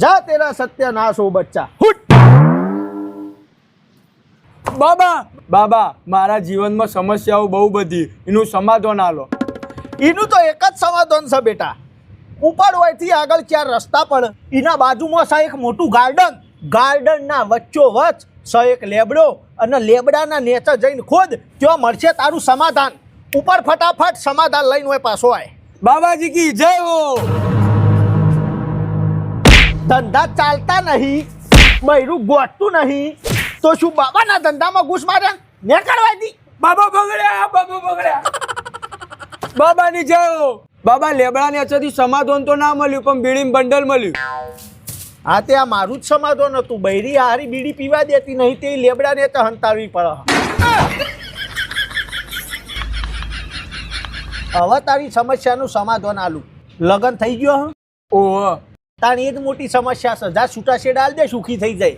જા તેરા સત્યનાશ હો બચ્ચા હુટ. બાબા બાબા મારા જીવનમાં સમસ્યાઓ બહુ બધી, એનું સમાધાન આલો. એનું તો એક જ સમાધાન છે બેટા. ઉપર હોયથી આગળ 4 રસ્તા પણ એના બાજુમાં છે એક મોટું ગાર્ડન. ગાર્ડનના વચ્ચોવચ છે એક લેબડો અને લેબડાના નેચે જઈને ખોદ, ત્યાં મળશે તારું સમાધાન. ઉપર ફટાફટ સમાધાન લઈને હોય પાછો આય. બાબાજી કી જય હો. ધંધા ચાલતા નહીં, બૈરું ગોઠતું નહીં, તો શું બાબાના ધંધામાં ઘૂસ માર્યા ને કરવાથી? બાબા બગડ્યા, બાબા બગડ્યા. બાબાની જય હો. બાબા લેબડાની અછતથી સમાધાન તો ના મળ્યું, પણ બીડીનું બંડલ મળ્યું. હા તે આ મારું જ સમાધાન હતું. બૈરી હારી બીડી પીવા દેતી નહીં, તે લેબડાને તો હંતાડવી પડે. હવે તારી સમસ્યાનું સમાધાન આલું. લગન થઈ ગયો હ ઓહ તારી એ જ મોટી સમસ્યા છે. જા છૂટા છેડા આલ દે, સુખી થઈ જાય.